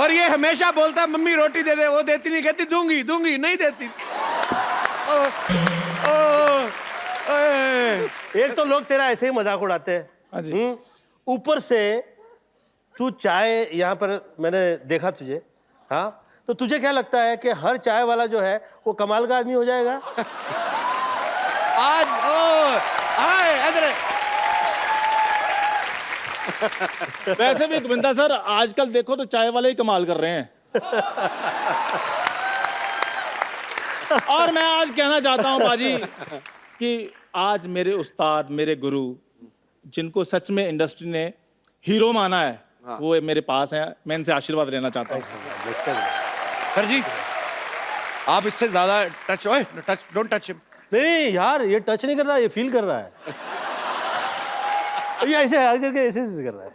और ये हमेशा बोलता मम्मी रोटी दे दे, वो देती नहीं, कहती दूंगी दूंगी, नहीं देती। एक तो लोग तेरा ऐसे ही मजाक उड़ाते हैं, ऊपर से तू चाय यहाँ पर मैंने देखा तुझे, हाँ, तो तुझे क्या लगता है कि हर चाय वाला जो है वो कमाल का आदमी हो जाएगा? आज वैसे भी गोविंदा सर आजकल देखो तो चाय वाले ही कमाल कर रहे हैं। और मैं आज कहना चाहता हूं बाजी कि आज मेरे उस्ताद, मेरे गुरु, जिनको सच में इंडस्ट्री ने हीरो माना है, वो मेरे पास हैं। मैं इनसे आशीर्वाद लेना चाहता हूँ। सर जी, आप इससे ज्यादा टच डोंट टच हिम। नहीं यार, ये टच नहीं कर रहा, ये फील कर रहा है। ये ऐसे हाथ करके ऐसे कर रहा है।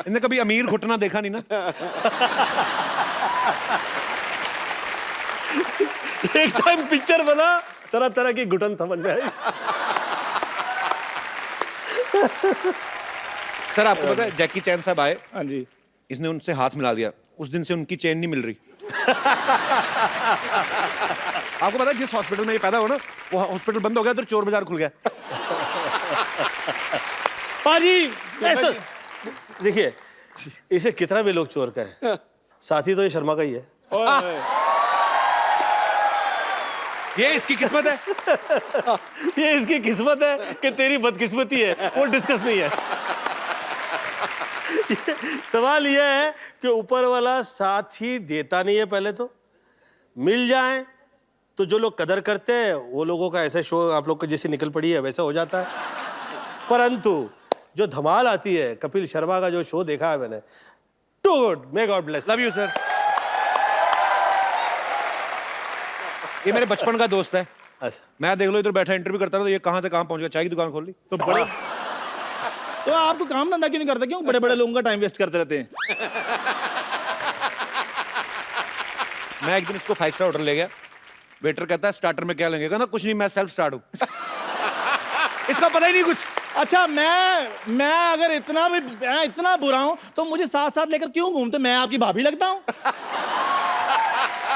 इनने कभी अमीर घुटना देखा नहीं ना। एक टाइम पिक्चर बना, तरह तरह की घुटन समझ में आई। सर आपको पता है जैकी चैन साहब आए, हाँ जी, इसने उनसे हाथ मिला दिया, उस दिन से उनकी चेन नहीं मिल रही। आपको पता है जिस हॉस्पिटल में ये पैदा हुआ ना, वो हॉस्पिटल बंद हो गया तो चोर बाजार खुल गया। बाजी देखिए, इसे कितना भी लोग चोर कहे, साथी तो ये शर्मा का ही है। ये इसकी किस्मत है। ये इसकी किस्मत है कि तेरी बदकिस्मती है, वो डिस्कस नहीं है। सवाल यह है कि ऊपर वाला साथ ही देता नहीं है। पहले तो मिल जाए तो जो लोग कदर करते हैं वो लोगों का ऐसा शो आप लोग को जैसे निकल पड़ी है वैसा हो जाता है, परंतु जो धमाल आती है, कपिल शर्मा का जो शो देखा है मैंने, too good, may God bless. Love you sir. ये मेरे बचपन का दोस्त है। अच्छा, मैं देख लो इधर बैठा इंटरव्यू करता रहा, तो ये कहां से कहां पहुंच गया, चाय की दुकान खोल ली। तो बड़े तो आपको काम धंधा क्यों नहीं करते? क्यों बड़े बड़े लोगों का टाइम वेस्ट करते रहते हैं? मैं एक दिन इसको 5 स्टार होटल ले गया, वेटर कहता है स्टार्टर में क्या लेंगे, कहना कुछ नहीं, मैं सेल्फ स्टार्ट हूँ। इसका पता ही नहीं कुछ। अच्छा, मैं अगर इतना बुरा हूं तो मुझे साथ साथ लेकर क्यों घूमते? मैं आपकी भाभी लगता हूं?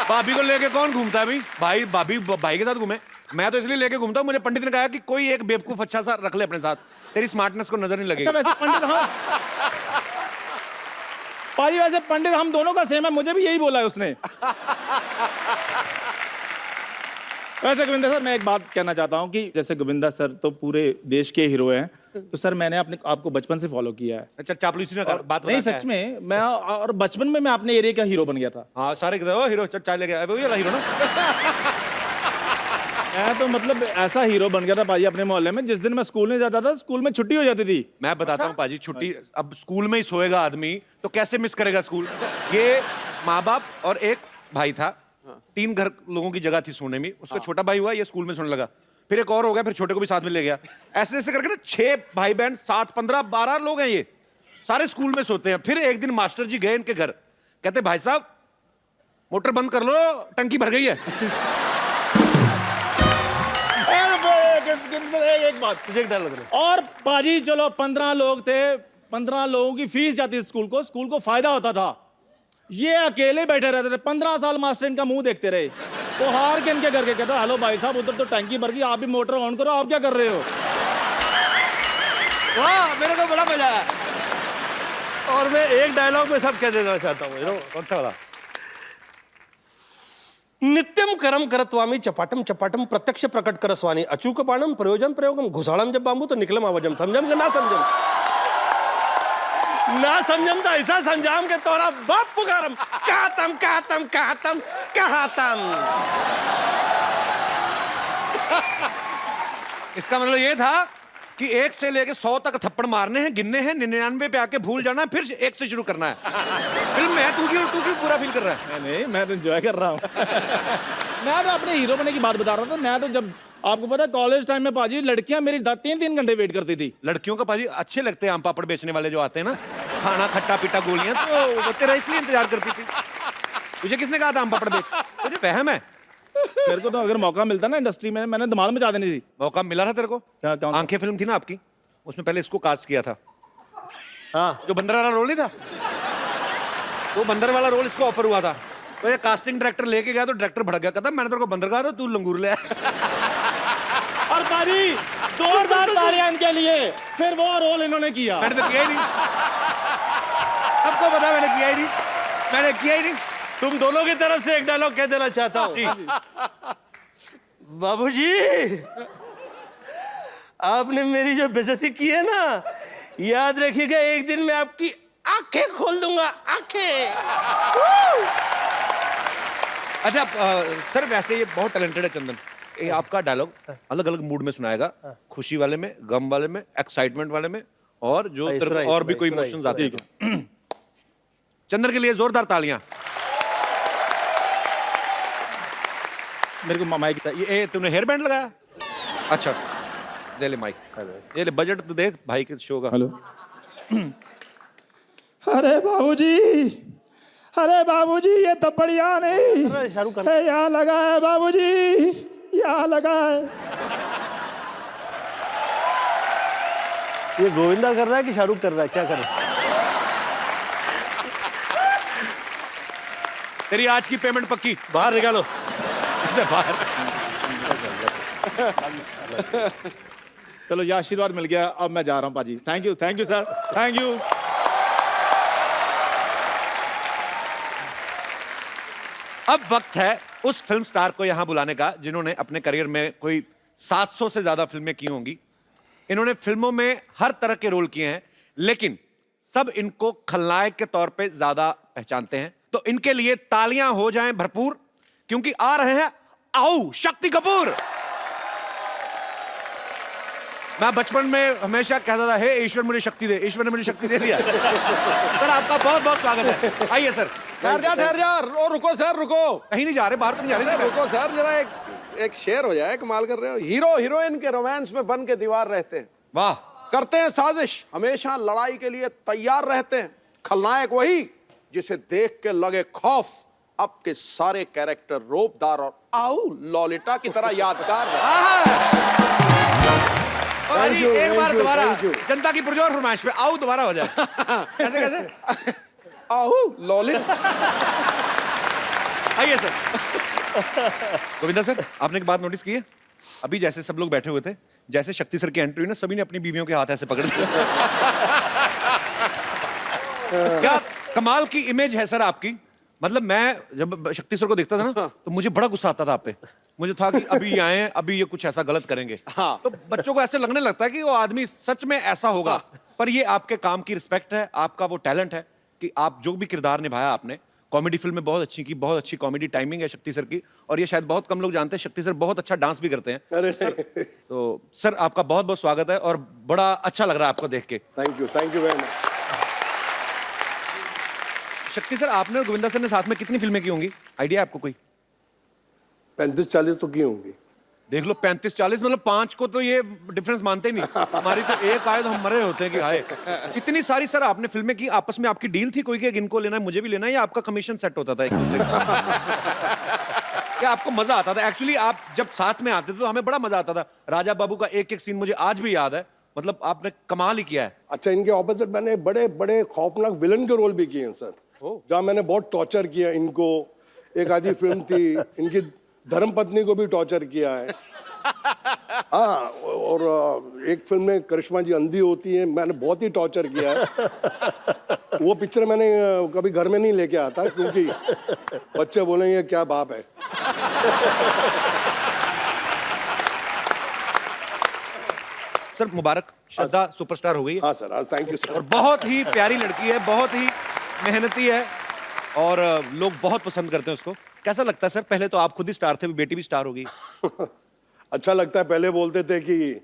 भाभी को लेके कौन घूमता है भाई? भाभी भाई के साथ घूमे। मैं तो इसलिए लेके घूमता हूँ, मुझे पंडित ने कहा कि कोई एक बेवकूफ अच्छा सा रख ले अपने साथ, तेरी स्मार्टनेस को नजर नहीं लगेगी। अच्छा, वैसे पंडित पाजी, वैसे पंडित हम दोनों का सेम है, मुझे भी यही बोला है उसने। वैसे गोविंदा सर, मैं एक बात कहना चाहता हूँ कि जैसे गोविंदा सर तो पूरे देश के हीरो हैं, तो सर मैंने आपको बचपन से फॉलो किया है। अच्छा, चापलूसी ना कर, बात नहीं, सच में मैं, और बचपन में मैं अपने एरिया का हीरो बन गया था। हाँ, सारे हीरो चाय ले गया, वही वाला हीरो ना। मैं तो मतलब ऐसा हीरो बन गया था पाजी अपने मोहल्ले में। जिस दिन मैं स्कूल नहीं जाता था, स्कूल में छुट्टी हो जाती थी। मैं बताता हूँ पाजी, छुट्टी अब स्कूल में ही सोएगा आदमी तो कैसे मिस करेगा स्कूल। ये माँ बाप और एक भाई था, 3 घर लोगों की जगह थी सोने में। उसका छोटा भाई हुआ, ये स्कूल में सोने लगा, फिर एक और हो गया, फिर छोटे को भी साथ में ले गया। ऐसे ऐसे करके ना 6 भाई बहन, 7, 15, 12 लोग हैं, ये सारे स्कूल में सोते हैं। फिर एक दिन मास्टर जी गए इनके घर, कहते भाई साहब मोटर बंद कर लो, टंकी भर गई है। एक बात तुझे एक डर लग रहा है। और पाजी चलो 15 लोग थे, 15 लोगों की फीस जाती थी स्कूल को फायदा होता था। ये अकेले बैठे रहते थे, 15 साल मास्टर इनका मुंह देखते रहे। तो हार के इनके घर के कहते, हेलो भाई साहब, उधर तो टंकी भर गई, आप भी मोटर ऑन करो, आप क्या कर रहे हो? वाह, मेरे को बड़ा मजा आया। और मैं एक डायलॉग में सब कह देना चाहता हूँ। कौन सा वाला? नित्यम करम करत्वामी चपाटम चपाटम प्रत्यक्ष प्रकट करस्वानी अचूक बाणम प्रयोजन प्रयोगम घुसाड़म जब बांबू तो निकलम आवजम समझम का ना समझम तो ऐसा समझाम के तोरा बाप पुकारम कहतम कहतम कहतम कहतम। इसका मतलब ये था कि 1 से लेके 100 तक थप्पड़ मारने हैं, गिनने हैं, 99 पे आके भूल जाना है, फिर 1 से शुरू करना है। फिल्म में तू क्यों पूरा फील कर रहा है? नहीं, मैं तो एंजॉय कर रहा हूँ। मैं तो अपने हीरो बनने की बात बता रहा था। मैं तो जब आपको पता है कॉलेज टाइम में पाजी लड़कियां मेरी 3-3 घंटे वेट करती थी। लड़कियों का पाजी अच्छे लगते हैं आम पापड़ बेचने वाले जो आते हैं ना, खाना खट्टा पीटा गोलियां, तो वो तेरा इसलिए इंतजार करती थी। तुझे किसने कहा था आम पापड़ बेच? तुझे वहम है? मेरे को तो अगर मौका मिलता ना इंडस्ट्री में, मैंने धमाल मचा देनी थी। मौका मिला था तेरे को? क्या? आंखें फिल्म थी ना आपकी, उसमें पहले इसको कास्ट किया था। हाँ, जो बंदर वाला रोल नहीं था, वो बंदर वाला रोल इसको ऑफर हुआ था, तो ये कास्टिंग डायरेक्टर लेके गया, तो डायरेक्टर भड़क गया, कहता मैंने तेरे को बंदर कहा था, तू लंगूर ले आया। और पाजी जोरदार तालियां इनके लिए, फिर वो रोल इन्होंने किया। मैंने तो किया ही नहीं, सबको पता मैंने किया ही नहीं, मैंने किया ही नहीं। तुम दोनों की तरफ से एक डायलॉग कह देना चाहता हूँ। बाबूजी, आपने मेरी जो बेइज्जती की है ना, याद रखिएगा एक दिन मैं आपकी आंखें खोल दूंगा, आंखें। अच्छा सर, वैसे ये बहुत टैलेंटेड है चंदन, ये आपका डायलॉग अलग अलग मूड में सुनाएगा, खुशी वाले में, गम वाले में, एक्साइटमेंट वाले में, और जो तेरे को और भी कोई इमोशंस आते हैं। चंदन के लिए जोरदार तालियां। मेरे को माइक ये तूने हेयर बैंड लगाया? अच्छा दे ले माइक, ये ले, बजट तो देख भाई के शो का। हेलो। अरे बाबूजी ये तो बढ़िया नहीं, शाहरुख खान यहाँ लगा है बाबूजी, यहाँ लगा है। ये गोविंदा कर रहा है कि शाहरुख कर रहा है, क्या कर रहा है? तेरी आज की पेमेंट पक्की, बाहर निकालो। बाहर। चलो ये आशीर्वाद मिल गया, अब मैं जा रहा हूँ पाजी। Thank you sir, thank you. अब वक्त है उस फिल्म स्टार को यहां बुलाने का जिन्होंने अपने करियर में कोई 700 से ज्यादा फिल्में की होंगी। इन्होंने फिल्मों में हर तरह के रोल किए हैं, लेकिन सब इनको खलनायक के तौर पे ज्यादा पहचानते हैं। तो इनके लिए तालियां हो जाएं भरपूर, क्योंकि आ रहे हैं आओ शक्ति कपूर। मैं बचपन में हमेशा कहता था, हे ईश्वर मुझे शक्ति दे, ईश्वर ने मुझे शक्ति दे दिया। सर आपका बहुत बहुत स्वागत है, आइए सर। ठहर जा ओ रुको सर, रुको। कहीं नहीं जा रहे, बाहर तो नहीं जा रहे। रुको सर, जरा एक शेर हो जाए, कमाल कर रहे हो। हीरो हीरोइन के रोमांस में बन के दीवार रहते हैं, वाह। करते हैं साजिश, हमेशा लड़ाई के लिए तैयार रहते हैं। खलनायक वही जिसे देख के लगे खौफ। अब के सारे कैरेक्टर रोबदार और आओ लॉलिटा की तरह यादगार रहे। एक बार दोबारा जनता की पुरजोर फरमाइश पे आओ दोबारा हो जाए। कैसे कैसे? आओ लॉलिटा। आइए सर। गोविंदा सर, आपने एक बात नोटिस की है? अभी जैसे सब लोग बैठे हुए थे, जैसे शक्ति सर की एंट्री हुई ना, सभी ने अपनी बीवियों के हाथ ऐसे पकड़ लिया। क्या कमाल की इमेज है सर आपकी। मतलब मैं जब शक्ति सर को देखता था ना, तो मुझे बड़ा गुस्सा आता था आप पे। मुझे था कि अभी ये आए, अभी ये कुछ ऐसा गलत करेंगे। हाँ। तो बच्चों को ऐसे लगने लगता है कि वो आदमी सच में ऐसा होगा। पर ये आपके काम की रिस्पेक्ट है, आपका वो टैलेंट है कि आप जो भी किरदार निभाया आपने, कॉमेडी फिल्म में बहुत अच्छी की, बहुत अच्छी कॉमेडी टाइमिंग है शक्ति सर की। और ये शायद बहुत कम लोग जानते हैं, शक्ति सर बहुत अच्छा डांस भी करते हैं। अरे तो सर आपका बहुत बहुत स्वागत है, और बड़ा अच्छा लग रहा है आपको देख के। Thank you very much. शक्ति सर, आपने और गोविंदा सर ने साथ में कितनी फिल्में की होंगी, आइडिया आपको कोई? 35-40 तो की होंगी। देख लो, 35-40 मतलब 5 को तो ये डिफरेंस मानते ही नहीं। हमारी तो एक आए तो हम मरे होते हैं कि आए। इतनी सारी सर आपने फिल्में की, आपस में आपकी डील थी कोई कि इनको लेना है मुझे भी लेना है, या आपका कमीशन सेट होता था एक दूसरे का? क्या आपको मजा आता था? एक्चुअली आप जब साथ में आते थे तो हमें बड़ा मजा आता था। राजा बाबू का एक एक सीन मुझे आज भी याद है, मतलब आपने कमाल ही किया है। अच्छा, इनके ऑपोजिट मैंने बड़े बड़े खौफनाक विलन के रोल भी किए हैं सर, जहाँ मैंने बहुत टॉर्चर किया इनको। एक आधी फिल्म थी, इनकी धर्मपत्नी को भी टॉर्चर किया है। हाँ, और एक फिल्म में करिश्मा जी अंधी होती है, मैंने बहुत ही टॉर्चर किया है। वो पिक्चर मैंने कभी घर में नहीं लेके आता, क्योंकि बच्चे बोलेंगे क्या बाप है। सर मुबारक, श्रद्धा सुपरस्टार हो गई है। हाँ सर, थैंक यू और सर। बहुत ही प्यारी लड़की है, बहुत ही मेहनती है, और लोग बहुत पसंद करते हैं उसको। कैसा लगता है सर? पहले तो आप खुद ही स्टार थे, बेटी भी स्टार हो गई। अच्छा लगता है। पहले बोलते थे कि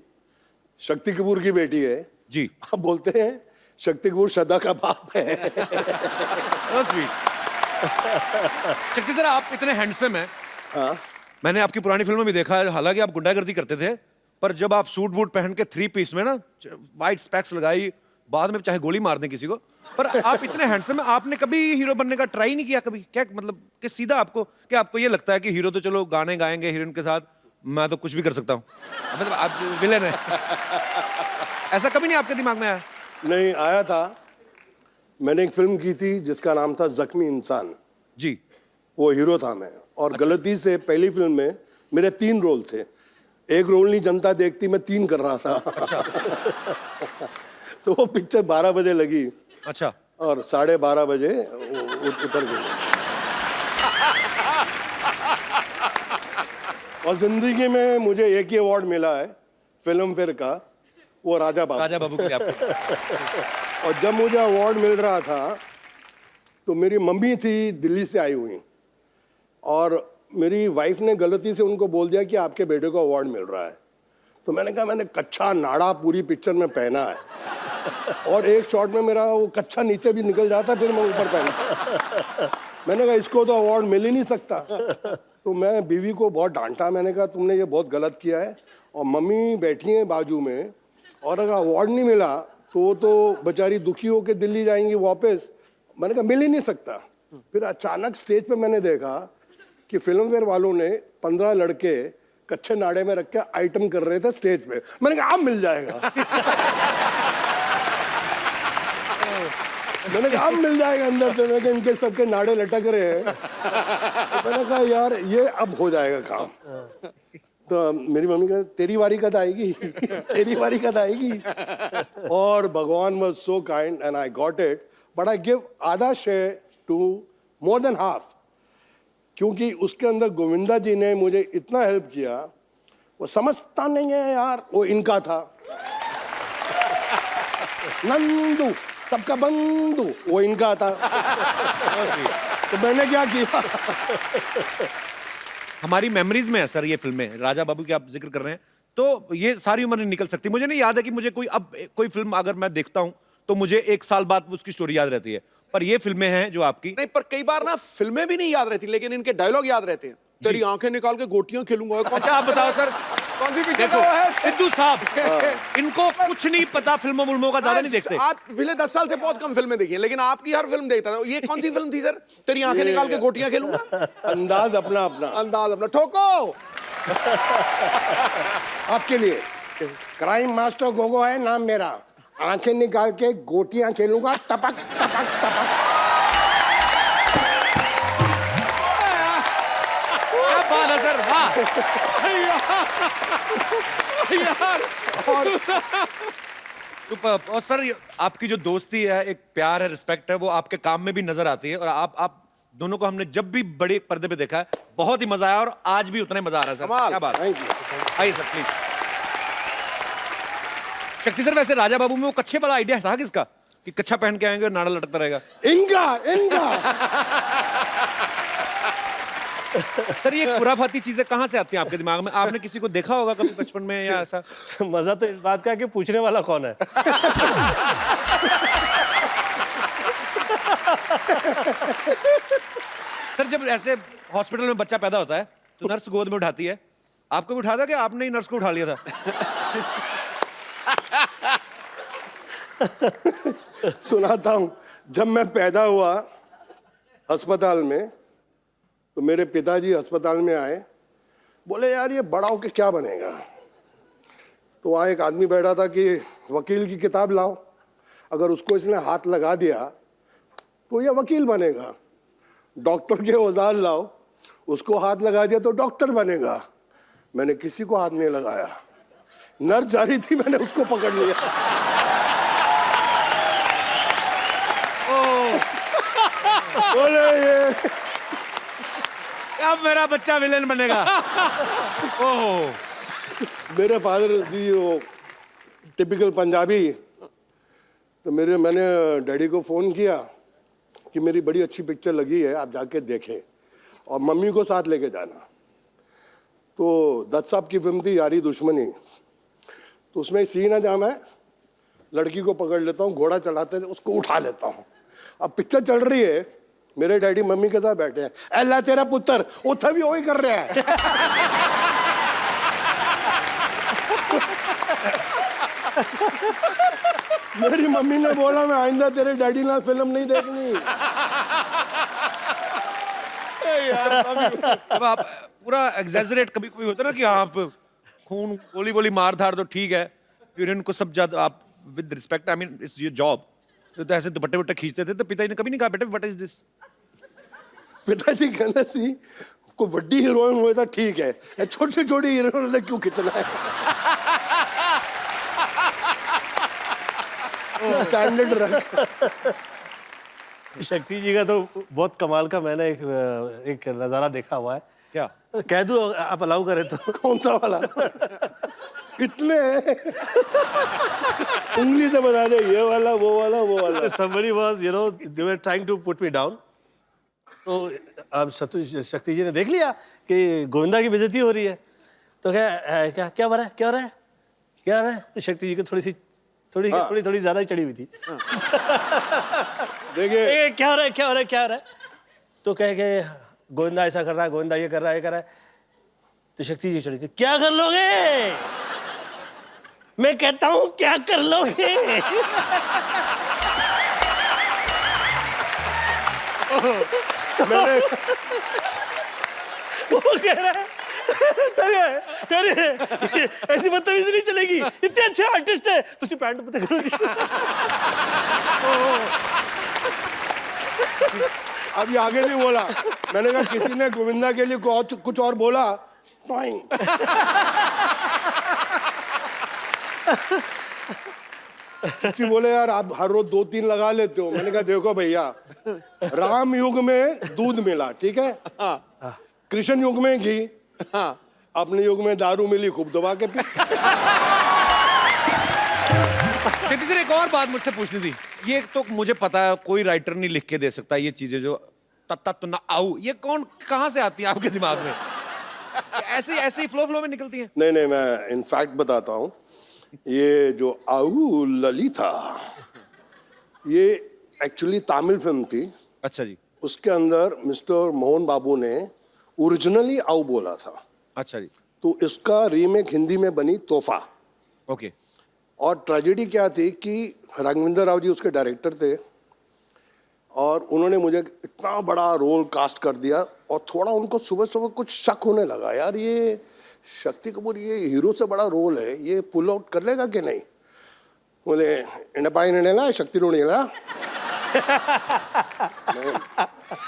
शक्ति कपूर की बेटी है जी, अब बोलते हैं शक्ति कपूर श्रद्धा का बाप है। so sweet। शक्ति सर, आप इतने हैंडसम हैं। हाँ, मैंने आपकी पुरानी फिल्मों में देखा है, हालांकि आप गुंडागर्दी करते थे, पर जब आप सूट बूट पहन के 3 पीस में ना, वाइट स्पेक्स लगाई, बाद में चाहे गोली मार दें किसी को, पर आप इतने हैंडसम हैं। आपने कभी हीरो बनने का ट्राई नहीं किया कभी? क्या मतलब कि सीधा आपको, क्या आपको ये लगता है कि हीरो तो चलो गाने गाएंगे हीरोइन के साथ, मैं तो कुछ भी कर सकता हूँ, मतलब आप विलेन है, ऐसा कभी नहीं आपके दिमाग में आया? नहीं आया था, मैंने एक फिल्म की थी जिसका नाम था जख्मी इंसान, जी। वो हीरो था मैं, और गलती से पहली फिल्म में मेरे 3 रोल थे। एक रोल नहीं जनता देखती, मैं 3 कर रहा था। तो वो पिक्चर 12 बजे लगी अच्छा। और 12:30 बजे उतर गई। और जिंदगी में मुझे एक ही अवार्ड मिला है फिल्म फेयर का, वो राजा बाबू। राजा बाबू के लिए आपको। और जब मुझे अवार्ड मिल रहा था तो मेरी मम्मी थी दिल्ली से आई हुई, और मेरी वाइफ ने गलती से उनको बोल दिया कि आपके बेटे को अवार्ड मिल रहा है। तो मैंने कहा मैंने कच्चा नाड़ा पूरी पिक्चर में पहना है, और एक शॉट में मेरा वो कच्चा नीचे भी निकल जाता, फिर मैं ऊपर पहना। मैंने कहा इसको तो अवार्ड मिल ही नहीं सकता। तो मैं बीवी को बहुत डांटा, मैंने कहा तुमने ये बहुत गलत किया है, और मम्मी बैठी हैं बाजू में, और अगर अवार्ड नहीं मिला तो वो तो बेचारी दुखी होकर दिल्ली जाएंगी वापस। मैंने कहा मिल ही नहीं सकता। फिर अचानक स्टेज पे मैंने देखा कि फिल्म फेयर वालों ने 15 लड़के कच्चे नाड़े में रख के आइटम कर रहे थे स्टेज पे। मैंने कहा अब मिल जाएगा। मैंने कहा अब मिल जाएगा अंदर से। मैंने कहा इनके सबके नाड़े लटक रहे हैं। तो मैंने कहा यार ये अब हो जाएगा काम। तो मेरी मम्मी कहा तेरी बारी कद आएगी, तेरी बारी कद आएगी। और भगवान was so kind and I got it, but I give आधा share to more than half, क्योंकि उसके अंदर गोविंदा जी ने मुझे इतना हेल्प किया। वो समझता नहीं है यार, वो इनका था नंदू सबका बंधु, वो इनका था। तो मैंने क्या किया, हमारी मेमोरीज में है सर ये फिल्में, राजा बाबू की आप जिक्र कर रहे हैं, तो ये सारी उम्र नहीं निकल सकती। मुझे नहीं याद है कि मुझे कोई फिल्म अगर मैं देखता हूं तो मुझे 1 साल बाद उसकी स्टोरी याद रहती है, पर ये फिल्में हैं जो आपकी। नहीं, पर कई बार ना फिल्में भी नहीं याद रहती, लेकिन इनके डायलॉग याद रहते हैं। तेरी आंखें निकाल के गोटियां खेलूंगा। अच्छा आप बताओ सर, कौन सी पिक्चर देखो का वो है? सिद्धू साहब, इनको कुछ नहीं पता, फिल्मों का ज्यादा नहीं देखते। आप पिछले 10 साल से बहुत कम फिल्में देखी हैं, लेकिन आपकी हर फिल्म देखता था। ये कौन सी फिल्म थी सर? तेरी आंखें निकाल के गोटियां खेलूंगा। अंदाज अपना अपना, अंदाज अपना। ठोको। आपके लिए क्राइम मास्टर गोगो है नाम मेरा, आंखें निकाल के गोटियां खेलूंगा, टपक टपक टपक। क्या बात है सर, वाह। सुपर्ब। और सर आपकी जो दोस्ती है, एक प्यार है, रिस्पेक्ट है, वो आपके काम में भी नजर आती है। और आप दोनों को हमने जब भी बड़े पर्दे पे देखा है बहुत ही मजा आया, और आज भी उतना ही मजा आ रहा है सर। कमाल। क्या बात। Thank you. आइए सर प्लीज। शक्ति सर, वैसे राजा बाबू में वो कच्छे वाला आइडिया था किसका, कि कच्छा पहन के आएंगे और नाड़ा लटकता रहेगा? इनका सर ये खुराफाती चीजें कहाँ से आती हैं आपके दिमाग में? आपने किसी को देखा होगा कभी बचपन में या ऐसा? मजा तो इस बात का है कि पूछने वाला कौन है। सर जब ऐसे हॉस्पिटल में बच्चा पैदा होता है तो नर्स गोद में उठाती है, आपको भी उठा था कि आपने ही नर्स को उठा लिया था? सुनाता हूं, जब मैं पैदा हुआ अस्पताल में, तो मेरे पिताजी अस्पताल में आए, बोले यार ये बड़ा होके क्या बनेगा? तो वहाँ एक आदमी बैठा था कि वकील की किताब लाओ, अगर उसको इसने हाथ लगा दिया तो ये वकील बनेगा। डॉक्टर के औजार लाओ, उसको हाथ लगा दिया तो डॉक्टर बनेगा। मैंने किसी को हाथ नहीं लगाया, नर्स जा रही थी, मैंने उसको पकड़ लिया। बोले ये अब मेरा बच्चा विलेन बनेगा। ओह, मेरे फादर जी वो टिपिकल पंजाबी, तो मैंने डैडी को फ़ोन किया कि मेरी बड़ी अच्छी पिक्चर लगी है, आप जाके देखें और मम्मी को साथ लेके जाना। तो दत्त साहब की फिल्म थी यारी दुश्मनी, तो उसमें सीन है जहाँ मैं लड़की को पकड़ लेता हूँ, घोड़ा चलाते थे उसको उठा लेता हूँ। अब पिक्चर चल रही है, मेरे डैडी मम्मी के साथ बैठे हैं, अल्लाह तेरा पुत्र उठा भी वही कर रहा है। मेरी मम्मी ने बोला मैं आइंदा तेरे डैडी ना फिल्म नहीं देखनी। अब आप पूरा एग्जैजरेट, कभी कोई होता है ना कि आप खून गोली मार धार तो ठीक है, यूरिन को सब ज्यादा आप with respect, I mean it's your job, तो ऐसे दुपट्टे वट्टे खींचते थे तो पिताजी ने कभी नहीं कहा बेटा व्हाट इज दिस? पिताजी कहना सी कोई बड़ी हीरोइन हुए तो ठीक है, छोटी छोटी हीरोइन क्यों खींचना है? स्टैंडर्ड रख। शक्ति जी का तो बहुत कमाल का मैंने एक नजारा देखा हुआ है। क्या? कह दूं आप अलाउ करें तो? कौन सा वाला? कितने हैं? उंगली से बता दे, ये वाला वो वाला वो वाला। Somebody was, you know, they were trying to put me down. तो अब शक्ति जी ने देख लिया कि गोविंदा की बेइज्जती हो रही है, तो क्या क्या हो रहा है, क्या हो रहा है, क्या हो रहा है? तो शक्ति जी को थोड़ी ज्यादा ही चढ़ी हुई थी। देखिए क्या हो रहा है, क्या हो रहा है, क्या हो रहा है? तो कह के गोविंदा ऐसा कर रहा है, गोविंदा ये कर रहा है, ये कर रहा है। तो शक्ति जी चढ़ी थी, क्या कर लोगे? मैं कहता हूं क्या कर लोगे? मैंने वो कह रहा है अरे ऐसी बदतमीजी नहीं चलेगी, इतने अच्छे आर्टिस्ट है, तुझे पैंट पता करो। अभी आगे नहीं बोला, मैंने कहा किसी ने गोविंदा के लिए कुछ और बोला नहीं। चुच्ची बोले यार आप हर रोज 2-3 लगा लेते हो। मैंने कहा देखो भैया, राम युग में दूध मिला, ठीक है, कृष्ण युग में घी, अपने युग में दारू मिली, खूब दबा के पी। शक्ति सर एक और बात मुझसे पूछनी थी। ये तो मुझे पता है कोई राइटर नहीं लिख के दे सकता ये चीजें जो तत्ता तो ना आऊ, ये कौन कहाँ से आती है आपके दिमाग में? ऐसे ही फ्लो में निकलती हैं? नहीं, मैं इनफैक्ट बताता हूँ, ये जो आऊ ललिता, ये एक्चुअली तमिल फिल्म थी। अच्छा जी। उसके अंदर मिस्टर मोहन बाबू ने ओरिजिनली आऊ बोला था। अच्छा जी। तो इसका रीमेक हिंदी में बनी तोहफा। ओके। और ट्रेजेडी क्या थी कि राघवेंद्र राव जी उसके डायरेक्टर थे और उन्होंने मुझे इतना बड़ा रोल कास्ट कर दिया और थोड़ा उनको सुबह सुबह कुछ शक होने लगा, यार ये शक्ति कपूर ये हीरो से बड़ा रोल है, ये पुल आउट कर लेगा कि नहीं? बोले इंडपाई नेला शक्ति रो नेला।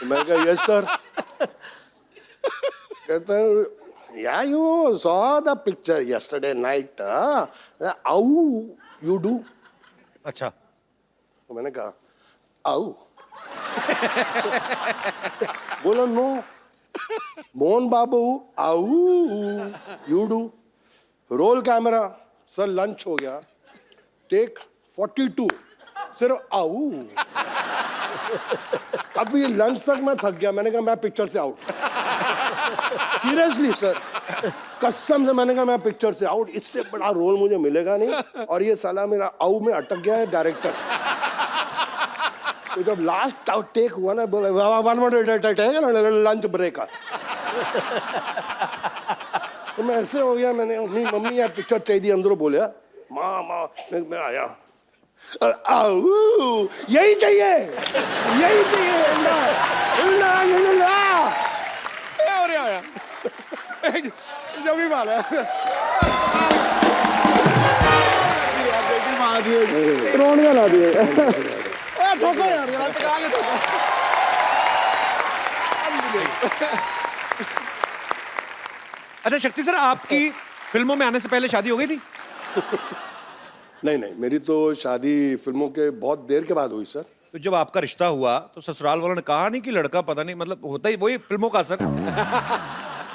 मैं कहा यस सर। कहता है yeah you saw the picture yesterday night, how you do? अच्छा। तो मैंने कहा आओ। बोला नो मोहन बाबू आओ you do. Roll camera sir, lunch हो गया, टेक 42, सिर्फ आओ। अभी लंच तक मैं थक गया, मैंने कहा मैं पिक्चर से आउट। सीरियसली सर, कसम से मैंने कहा मैं पिक्चर से आउट, इससे बड़ा रोल मुझे मिलेगा नहीं। और ये साला मेरा आउ में अटक गया है डायरेक्टर। तो जब लास्ट टेक हुआ ना, बोले लंच ब्रेक। तो मैं ऐसे हो गया, मैंने अपनी मम्मी यार पिक्चर चाहिए अंदरों बोलिया माँ मैं आया, आओ यही चाहिए, यही चाहिए। जो भी बात है रोनिया ला दिए। ठोको यार, टका के ठोको। अच्छा शक्ति सर, आपकी फिल्मों में आने से पहले शादी हो गई थी? नहीं, मेरी तो शादी फिल्मों के बहुत देर के बाद हुई सर। तो जब आपका रिश्ता हुआ तो ससुराल वालों ने कहा नहीं कि लड़का पता नहीं, मतलब होता ही वही फिल्मों का असर?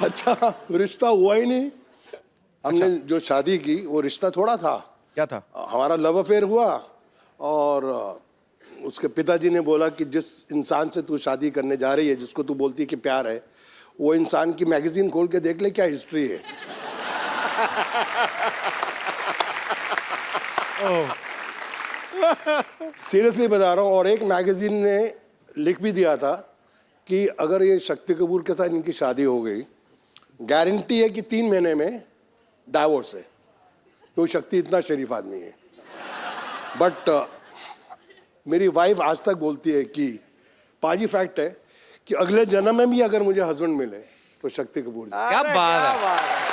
अच्छा, रिश्ता हुआ ही नहीं। हमने जो शादी की वो रिश्ता थोड़ा था। क्या था? हमारा लव अफेयर हुआ और उसके पिताजी ने बोला कि जिस इंसान से तू शादी करने जा रही है, जिसको तू बोलती है कि प्यार है, वो इंसान की मैगजीन खोल के देख ले क्या हिस्ट्री है। सीरियसली बता रहा हूँ। और एक मैगजीन ने लिख भी दिया था कि अगर ये शक्ति कपूर के साथ इनकी शादी हो गई, गारंटी है कि 3 महीने में डाइवोर्स है, तो शक्ति इतना शरीफ आदमी है। बट मेरी वाइफ आज तक बोलती है कि पाजी फैक्ट है कि अगले जन्म में भी अगर मुझे हस्बैंड मिले तो शक्ति कपूर जी। क्या बात है।